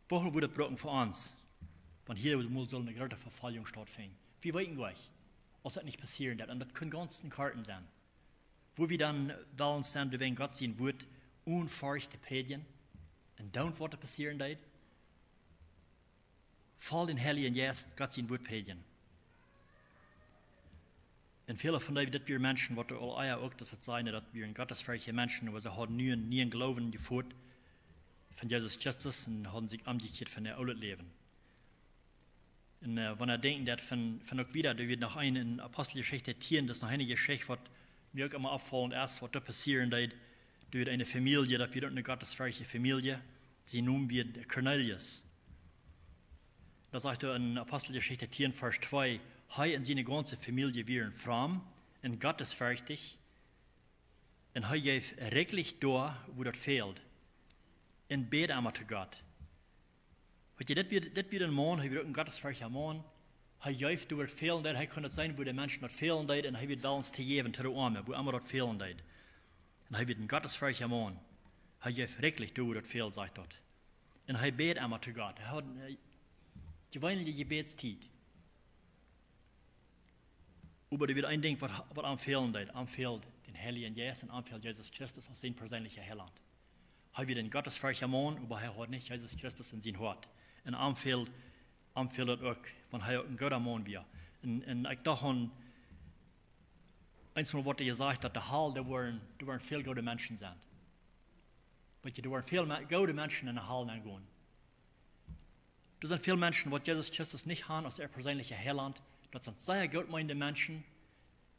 [SPEAKER 1] Woher wurde broken für uns, wenn hier mal so eine große Verfolgung stattfindet? Wie weit wir, als das nicht passieren darf? Und das können ganzen Karten sein. Wo wir dann willens dann, dahin Gott sehen wird, unfeucht zu predigen, und dann was passieren darf, Fall den Heiligen Geist, Gott sein Wort predigen. Und viele von denen, dass wir Menschen, was all auch das sein, dass wir ein gottesfürchtige Menschen, aber sie haben nie einen Glauben geführt von Jesus Christus und haben sich umgekehrt von der alten Leben. Und wenn denken, dass von auch wieder, da wird noch eine Apostelgeschichte tieren, das noch eine Geschichte, was mir auch immer auffallen ist, was da passieren, da wird eine Familie, da wird eine gottesfürchtige Familie, sie nun wird Cornelius. Da sagt er in Apostelgeschichte 10, Vers 2, er und seine ganze Familie waren fromm und gottesfürchtig und er gab reglich da, wo das fehlt, und bet einmal zu Gott. Weißt du, das wird ein Mann, er wird ein gottesfürchtiger Mann, er gab da, wo das fehlen, er kann das sein, wo die Menschen das fehlen, und er wird uns zu geben, zu den Armen, wo immer das fehlen. Und er wird ein gottesfürchtiger Mann, er gab reglich da, wo das fehlt, sagt er. Und er bet einmal zu Gott. Er hat gewöhnliche Gebetszeit. Aber da wird ein Ding, was am fehlen geht. Am fehlt den Heiligen Geist und am fehlt Jesus Christus als sein persönlicher Heiland. Er wird ein gottesfürchtiger Mann, aber er hat nicht Jesus Christus in sein Hort. Und am fehlt das auch, wenn er ein guter Mann wird. Und ich dachte, eins von was er gesagt hat, der Hall, da waren viele gute Menschen sind. Weil da waren viele gute Menschen in der Hall gehen. Da sind viele Menschen, die Jesus Christus nicht haben als persönlicher Heiland. Das sind sehr gutmeinende Menschen,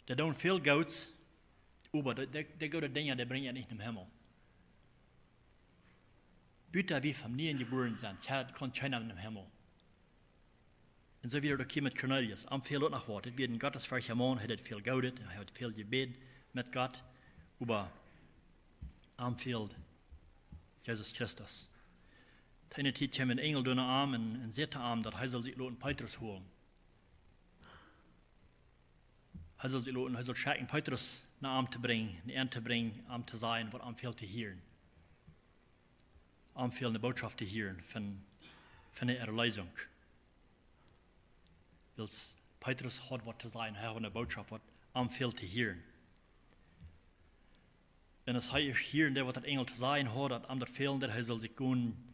[SPEAKER 1] die tun viel Gutes, aber die guten Dinge, die bringen nicht in den Himmel. Bitte wie Familien geboren sind, kommt keiner in den Himmel. Und so wieder da mit Cornelius. Am viel nach Wort. Es wird ein gottesfürchtiger Mann, er hat viel Gutes, er hat viel Gebet mit Gott, aber am fehlt Jesus Christus. Eine Zeit kam ein Engel durch den Arm und sagte ihm, dass er sich Petrus holen. Er soll schauen, Petrus nach Arm zu bringen, eine Ernte zu bringen, Arm zu sein, was am viel zu hören. Am viel eine Botschaft zu hören von der Erlösung. Weil Petrus hat was zu sein, er hat eine Botschaft, was am viel zu hören. Und es heißt hier, der was der Engel zu sein hat, dass am der fehlen, der soll sich gehen,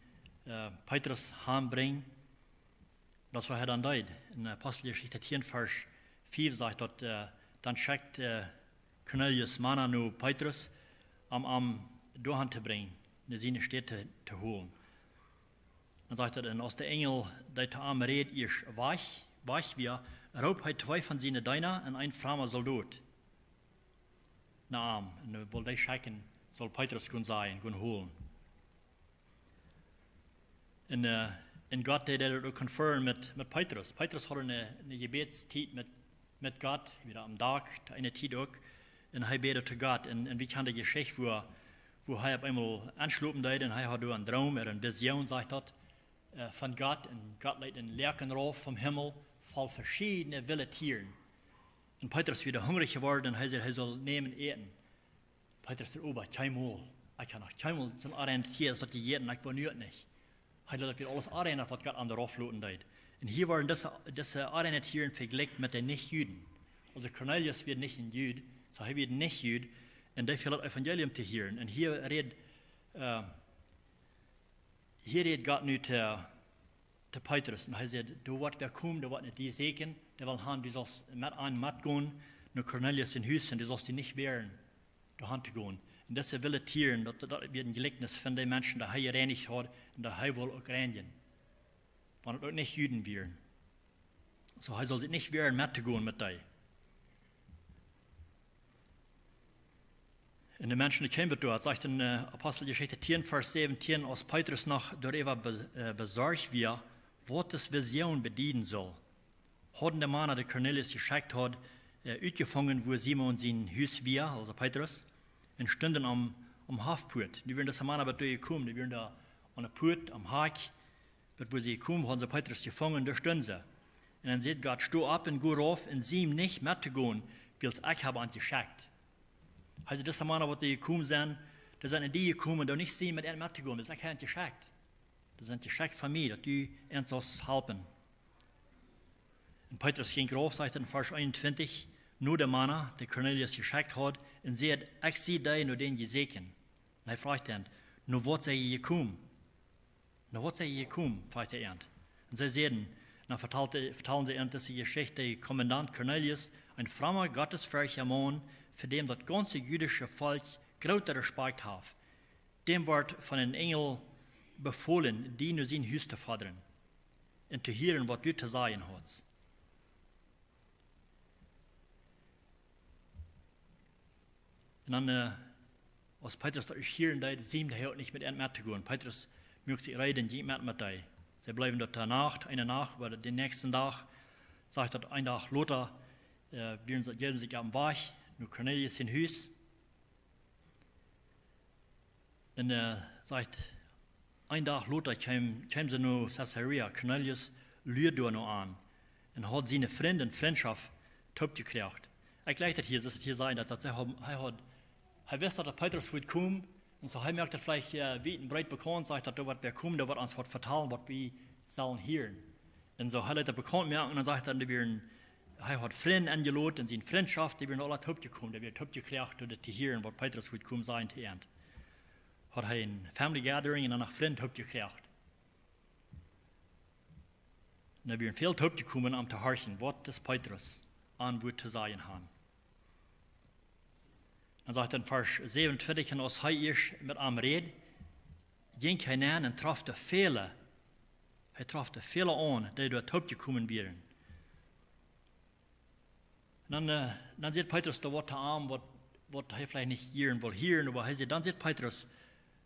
[SPEAKER 1] Petrus heambringen. Das war er dann dort. In Apostelgeschichte 10, Vers 4 sagt dort, dann schickt Cornelius Mann an Petrus, am Durchhand zu bringen, in seine Städte zu holen. Dann sagt er, und als der Engel der zu ihm redet, ist weich wir, raubt er 2 von seinen Dienern und ein frommer Soldat. Na ihm, und weil die schicken, soll Petrus sein, holen. Und Gott, der auch konferieren mit Petrus. Petrus hat eine Gebetszeit mit Gott, wieder am Tag, eine Zeit auch. Und er betet zu Gott. Und wie kann die Geschichte, wo er auf einmal anschlupen hat, und er hat einen Traum oder eine Vision, sagt dort, von Gott. Und Gott legt einen Lerchenrauf vom Himmel, voll verschiedene wilde Tieren. Und Petrus wieder hungrig geworden, und er soll nehmen, eten. Petrus sagt, oh, keinmal. Ich kann noch keinmal zum Orientieren, das hat die jeden, ich benötigt nicht. Er hat alles erinnert, was Gott an der Auflöten deed. Und hier waren diese Orientierungen verglichen mit den Nicht-Juden. Also Cornelius wird nicht ein Jude, so er wird nicht Jude, und der will das Evangelium zu hören. Und hier redet hier redet Gott nu zu Petrus. Und er sagt, du wat wer kommen, du wat nicht die segen, der will haben, du sollst mit einem mitgehen, nach Cornelius in Hus, und du sollst die nicht wehren, da Hand zu gehen. Und das will er tieren, das wird ein Gleichnis von den Menschen, die er gereinigt hat, und die er will auch reinigen. Wenn es auch nicht Juden wären. So, er soll sich nicht wehren, mitzugehen mit dir. Und die Menschen, die kennen dort, sagt in Apostelgeschichte 10, Vers 17, als Petrus noch darüber besorgt wird, was das Vision bedienen soll, hatten der Mann, der Cornelius geschickt hat, uitgefangen, wo Simon sein Haus war, also Petrus, und standen am Hafport. Die werden das Mann aber durchgekommen, die werden da an der Port, am Haag, wo sie gekommen, haben sie Petrus gefangen, da standen sie. Und dann sagt Gott, steh ab und geh rauf, und sie ihm nicht mitzugehen, weil es ich habe an die geschickt. Also das Mann, die gekommen sind, da sind die gekommen, die nicht sehen, mit ihnen mitzugehen, das ist nicht geschickt. Das sind geschickt von mir, dass die uns helfen. Und Petrus ging rauf, sagt in Vers 21, nur der Mann, der Cornelius geschickt hat, und sagt, ich sehe dich nur den gesegnet. Und er fragt dann, nur was sei ihr gekommen? Nur was sei ihr gekommen, fragt er. Und sie sagen, dann vertellen sie ihnen, dass die Geschichte, der Kommandant Cornelius, ein frommer, gottesfürchtiger Mann, für den das ganze jüdische Volk großen Respekt hat. Dem wird von den Engeln befohlen, die nur sein Haus zu fordern und zu hören, was du zu sagen hast. Und dann, als Petrus da hören, da sehen die nicht mit ihnen mitzugehen. Petrus möchte sich reden, geht mit dir. Sie bleiben dort eine Nacht, aber den nächsten Tag, sagt dort ein Tag Lothar, gehen sich am Weg, nur Cornelius in Hus. Und sagt, ein Tag Lothar kam sie nur Caesarea, Cornelius lügt da noch an und hat seine Freundschaft top gekriegt. Ich leite hier, das hier sein, dass er weiß, dass Petrus wird kommen, und so er merkt vielleicht weit und breit bekannt, sagt, dass da wird wer kommen, da wird uns was vertellen, was wir sollen hören. Und so hat er bekannt merken, und dann sagt er hat Freunde angeladen, in seine Freundschaft, die werden alle top gekommen, die werden top gekriegt, um zu hören, was Petrus wird kommen sein zu Ende. Hat er ein Family Gathering und dann nach Freunde top gekriegt. Und da werden viel top gekommen, um zu horchen, was das Petrus an wird zu sagen haben. Dann sagt er in Vers 27, und als er erst mit ihm redet, ging er hinein und traf die Fehler. Er traf die Fehler an, die dort top gekommen wären. Und dann sieht Petrus da was an, was er vielleicht nicht hören will, aber dann sieht Petrus,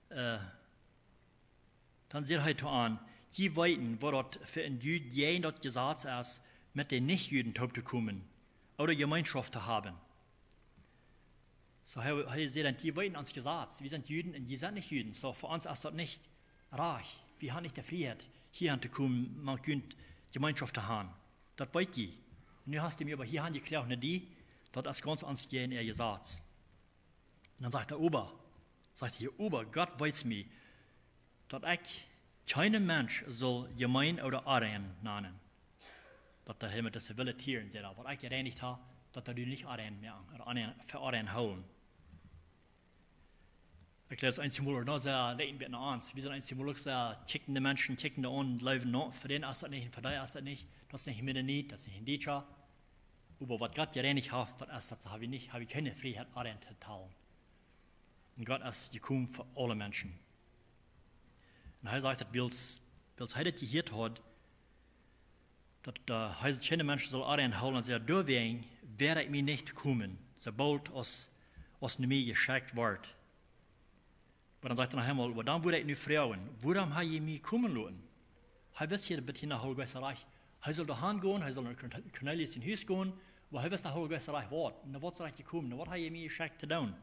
[SPEAKER 1] dann sieht er an, die weiten, wo dort für ein Jüd jeden dort gesagt ist, mit den Nicht-Jüden top zu kommen oder Gemeinschaft zu haben. So, er sieht dann, die weiten uns gesagt, wir sind Jüden und die sind nicht Jüden. So, für uns ist das nicht reich. Wir haben nicht die Freiheit, hier zu kommen, man könnte Gemeinschaft zu haben. Das weiß die. Und nu hast du mir aber hier geklärt, nicht die, das ist ganz ans Gehen, er gesagt. Und dann sagt der Ober, Gott weiß mir, dass ich keinen Mensch soll gemein oder Aryan nennen. Dass er mit das Wille Tieren, was ich gereinigt habe, dass er nicht Aryan mehr oder für Aryan holen. Ich glaube, das einzige Mal, da sehr leiden wir noch eins. Wir sind einzige Mal, sehr tickende Menschen, tickende an, leben noch. Für den ist das nicht, für den ist das nicht. Das ist nicht mit der Niet, das ist nicht in Dieter. Aber was Gott gereinigt hat, das habe ich keine Freiheit, Aryan zu teilen. Und Gott ist gekommen für alle Menschen. Und er sagt, weil es heute gehört hat, dass keine Menschen soll Aryan holen, und sagt, deswegen werde ich mir nicht kommen, sobald es mir geschickt wird. Aber dann sagt er noch einmal, aber dann würde ich nicht fragen, warum habe ich mich kommen lassen? Er weiß hier, dass nach Holgwässerreich, er soll da hingehen, er soll nach Cornelius in Hus gehen, aber er weiß nach Holgwässerreich was. Und dann wird es gekommen, was habe ich mir geschickt zu tun?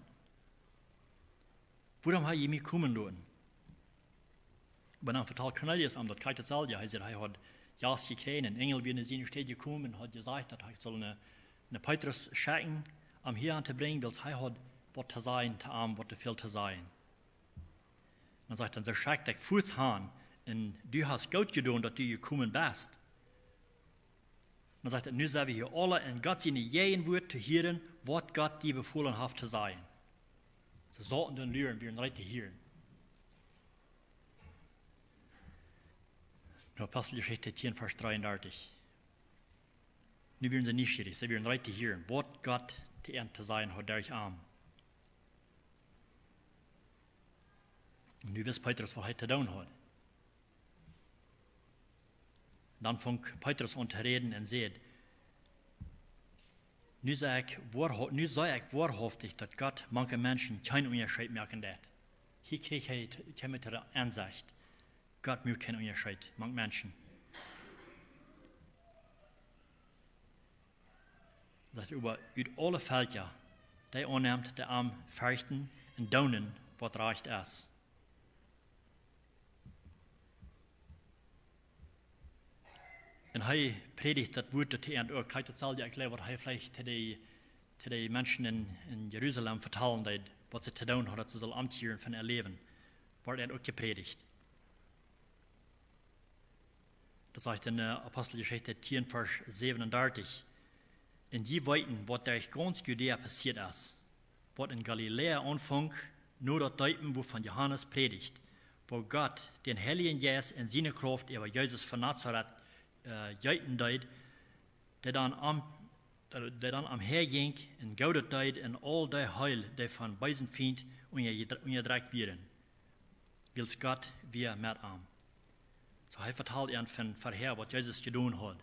[SPEAKER 1] Warum habe ich mich kommen lassen? Aber dann vertelt Cornelius am, das Kajt erzählt, er sagt, er hat Jas gekriegt, ein Engel wie in seine Städte gekommen und hat gesagt, dass er soll eine Petrus schicken, hier anzubringen, weil er hat was zu sein, zu ihm, was viel zu sein. Dann sagt er, so schickt dich Fuß an, und du hast gut getan, dass du gekommen bist. Dann sagt er, nun sind wir hier alle, und Gott seine jeden Wort zu hören, was Gott dir befohlen hat zu sein. So sollten dann lernen, wir nicht zu hören. In Apostelgeschichte 10, Vers 33. Nu werden sie nieuwsgierig, sie werden recht hören, was Gott die Ernte zu sein hat, der ich arm. Und nu wisst Petrus, was er zu tun hat. Dann fängt Petrus an zu reden und sagt, nu sei ich wahrhaftig, dass Gott manche Menschen keinen Unterschied merken wird. Hier kriegt er mit der Ansicht, Gott merkt keinen Unterschied, manche Menschen. Dat über alle Völker, die annimmt, die am Fürchten und Daunen, was recht ist. Und er predigt das Wort der Tee und auch, das soll ja erklären, was er vielleicht zu den Menschen in Jerusalem vertellen, was sie zu tun hat, dass sie soll amtieren von ihr Leben, wird er auch gepredigt. Das sagt in der Apostelgeschichte 10, Vers 37. In die Weiten, was durch ganz Judäa passiert ist, was in Galiläa anfing, nur das Deuten, wovon Johannes predigt, wo Gott den Heiligen Geist in seine Kraft über Jesus von Nazareth jeiten deed, der dann am Herging in goudet deed in all die Heil, die von beisen Feind unterdrückt werden. Wils Gott wir mit am. So er vertelt ihn von vorher, was Jesus getan hat.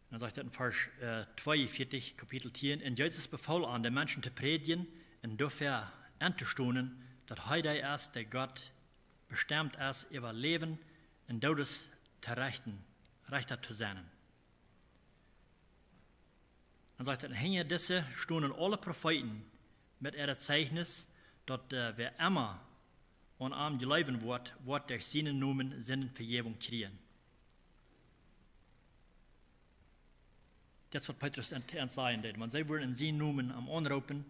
[SPEAKER 1] Dann sagt er in Vers 42, Kapitel 10, und Jesus befahl an, den Menschen zu predigen und dafür anzustoßen, dass er ist, der Gott bestimmt ist, über Leben und Todes zu rechter zu sein. Dann sagt er, hinter diese stunden alle Propheten mit ihrem Zeichnis, dass wer immer an ihm geleben wird durch seinen Namen seine Vergebung kriegen. Das wird Petrus sagen, man sie würden in seinen Namen am Anrufen,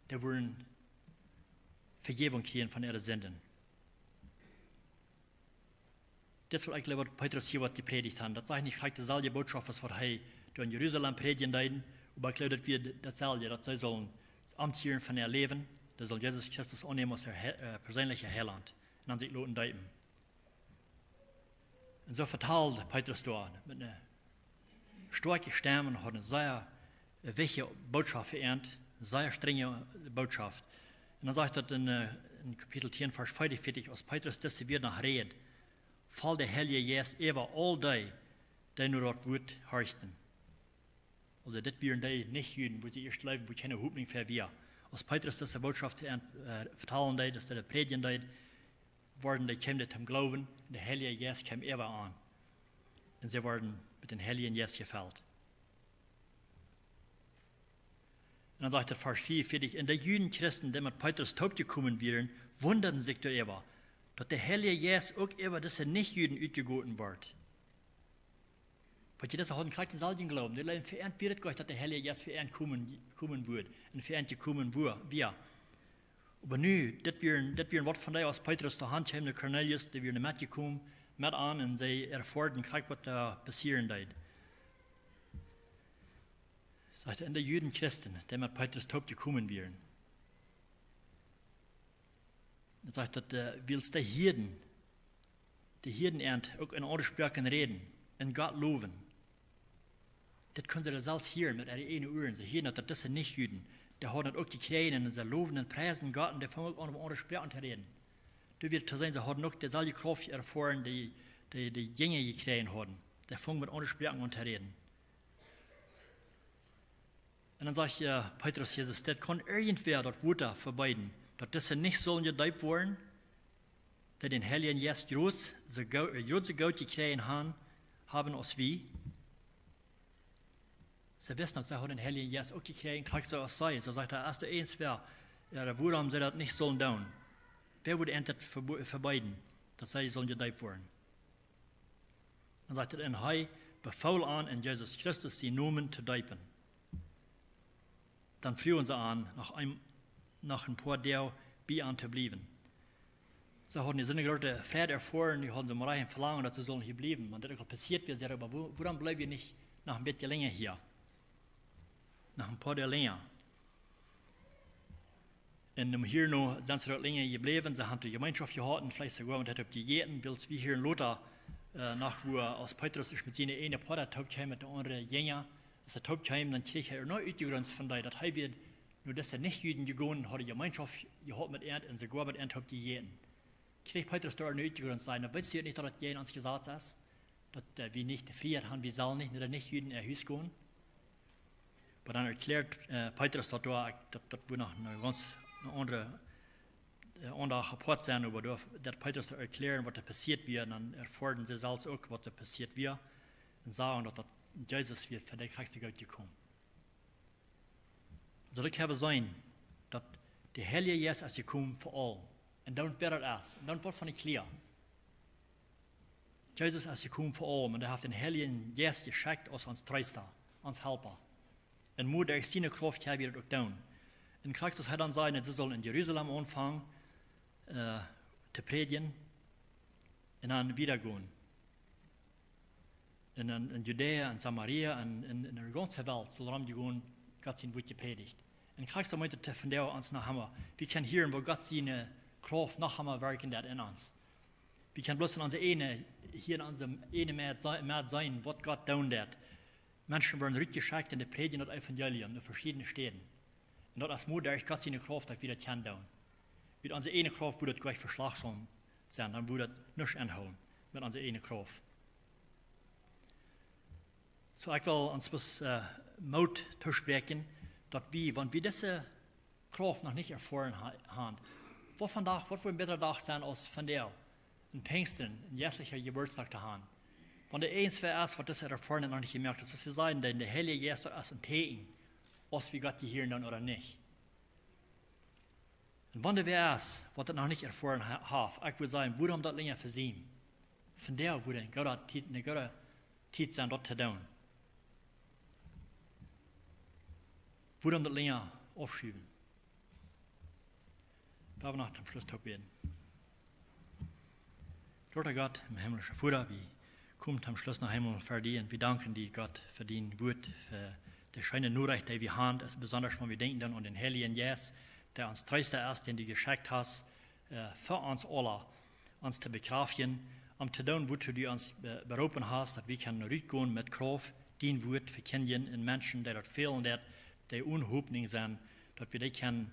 [SPEAKER 1] die würden Vergebung kriegen von ihren Sünden. Das wird eigentlich, was Petrus hier gepredigt hat. Das ist nicht gleich dieselbe Botschaft, was er in Jerusalem predigen deuten, aber ich glaube, das wird dasselbe, dass sie sollen amtieren von ihr Leben, das soll Jesus Christus annehmen als ihr persönlicher Heiland und an sich loten deuten. Und so verteilt Petrus dort mit einer starke Stimme und hat eine sehr wichtige Botschaft verehrt, eine sehr strenge Botschaft. Und dann sagt er in Kapitel 10, Vers 45, als Petrus das wieder nach redet, fall der Heilige Geist über all die nur dort Wort horchten. Also das wären die Nicht-Juden, wo sie erst leben, wo keine Hoffnung für wir. Als Petrus diese Botschaft vertalen deed, dass der predigen deed, worden die kämen zum Glauben, und der Heilige Geist kam über an. Und sie wurden mit dem Heiligen Geist gefällt. Und dann sagt er Vers 44, und die Juden Christen, die mit Petrus taub gekommen wären, wunderten sich darüber, dass der Heilige Geist auch über diese Nicht-Juden ausgegoten wird. Weil die das haben gleich den Salden glauben, die leiden verehrt wird Gott, dass der Heilige Geist verehrt kommen wird, und verehrt kommen wir. Aber nu, das wären was von der aus Petrus der Hand haben, der Cornelius, die wären mitgekommen, mit an, und sie erfahren gleich, was da passieren wird. Sagt er, in der Juden Christen, die mit Petrus taub gekommen wären. Er sagt, dass willst die Hirden auch in andere Sprachen reden, in Gott loben. Das können sie selbst hören mit ihren eigenen Ohren. Sie hören, dass das nicht Juden, die haben auch die Krähen und sie loben und preisen Gott und die fangen auch an, andere Sprachen zu reden. Du wird zu sein, sie haben auch dieselbe Kraft erfahren, die Jünger gekriegt haben. Die fangen mit anderen Sprachen an zu reden. Und dann sagt Petrus Jesus, das kann irgendwer dort Wutter verbeiden, dass das nicht sollen gedeiht worden, die den Heiligen Geist groß so gut gekriegt haben als wir. Sie wissen, dass sie den Heiligen Geist auch gekriegt, gleich so als sei. So sagt er, erst der eins wäre, warum sie das nicht sollen tun? Wer würde das verbeiden, dass sie sollen gedeiht worden? Dann sagt er, und er befahl an, in Jesus Christus die Namen zu deipen. Dann führen sie an, nach ein paar Tagen bei an zu bleiben. Sie haben die Synagoge Frieden erfahren, die haben sie mal rein verlangen, dass sie sollen hier bleiben. Und das passiert wird, aber warum bleiben wir nicht nach ein bisschen länger hier? Nach ein paar Tagen länger. En hier nu zijn ze er länger gebleven, ze hebben de gemeenschap gehad, vielleicht sogar und hat die Jäten, bis wie hier in Lothar, nach wo als Petrus ist mit seiner einen Bruder taubkam mit der andere Jünger, als er taubkam, dann kriegt er neu utgegrenzt von da, dass er wird, nur dass er nicht Juden gegangen hat, die Gemeinschaft gehad mit er und sogar mit er taub die Jäten. Kriegt Petrus da neu utgegrenzt sein, dann weißt du nicht, dass das Jäten ans gesagt ist, dass wir nicht Freiheit haben, wir sollen nicht, dass nicht Juden in Haus gehen. Aber dann erklärt Petrus, dass das wohl noch eine ganz andere Rapport sein, über das Petrus erklären, was da passiert wird, dann erfahren sie selbst auch, was da passiert wird, und sagen, dass Jesus wird für die Christen Gott gekommen. So das kann sein, dass der Heilige Jesus ist gekommen für alle. Und dann wird es, und dann wird von klar. Jesus ist gekommen für alle, und er hat den Heiligen Jesus geschickt als uns Tröster, uns Helfer. Und muss durch seine Kraft her wird auch tun. Und Christus hat dann gesagt, sie sollen in Jerusalem anfangen, zu predigen und dann wieder gehen. In Judäa, in Samaria, in der ganzen Welt soll die gehen, Gott sein Wort gepredigt. Und Christus meinte von der uns nach Hammer. Wir können hören, wo Gott seine Kraft nach Hammer wirken hat in uns. Wir können bloß in unserer hier in unserem mehr sein, was Gott tun hat. Menschen werden rückgeschickt in der Predigen und Evangelium in verschiedenen Städten. Und das ist Mutter, Gott seine Kraft, dass wir das tun. Mit unserer eine Kraft würde das gleich verschlagsam sein, dann würde das nicht anholen, mit unserer eine Kraft. So, ich will uns bis Mut zusprechen, dass wir, wenn wir diese Kraft noch nicht erfahren haben, was für ein besserer Tag sein als von der, in Pfingsten, ein jährlicher Geburtstag zu haben. Wenn der eins wäre, was das erfahren noch nicht gemerkt hat, dass wir sagen, denn der Heilige Jesus ist ein Tegen, was wir Gott hier hören oder nicht. Und wenn der wäre, was das noch nicht erfahren hat, ich würde sagen, würde das länger versehen. Von der würde eine gute Zeit sein, das zu tun. Würde das länger aufschieben. Da wir nach dem Schluss beten. Großer Gott, im himmlischen Vater, wir kommen am Schluss nach Himmel verdienen. Wir danken dir, Gott, für dein Wort, für die schöne Nachricht, die wir haben, besonders wenn wir denken dann an den Heiligen Jesus, der uns Tröster ist, den du geschickt hast, für uns alle, uns zu bekraftigen, zu tun, wozu du uns berufen hast, dass wir können rückgehen mit Kraft, dein Wort verkündigen in Menschen, die dort fehlen, die unhoffnung sind, dass wir die können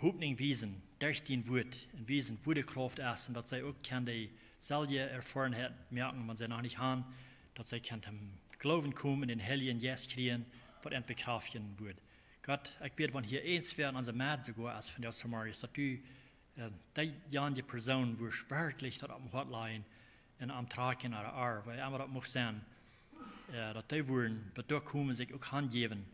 [SPEAKER 1] Hoffnung wiesen, durch dein Wort, und wiesen, wo die Kraft ist, und dass sie auch die selber erfahren merken, wenn sie noch nicht haben, dass sie zum Glauben kommen, den Heiligen Jesus kriegen, was er bekraftigen wird. Gott, ich bete, wenn hier eins wäre, unser Mäd sogar als von der Samaris, dass du die Person, wo wirklich dort am Hotline und am Tragen oder Ar, weil immer das muss sein, dass die würden, dadurch kommen, sich auch handgeben,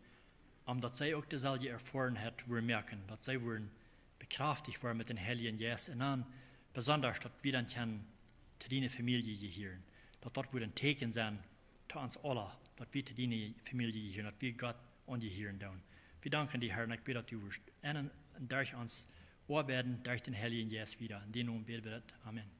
[SPEAKER 1] dass sie auch dieselbe erfahren hat, wir merken, dass sie würden bekraftigt werden mit den Heiligen Jesus, und dann besonders, dass wir dann können zu deiner Familie gehören, dass dort würde ein Teken sein, zu uns alle, dass wir zu deiner Familie gehören, dass wir Gott an die gehören tun. Wir danken dir, Herr, und ich bitte, dass du wirst durch uns arbeiten, durch den Heiligen Jesus wieder. In dem Namen beten wir das. Amen.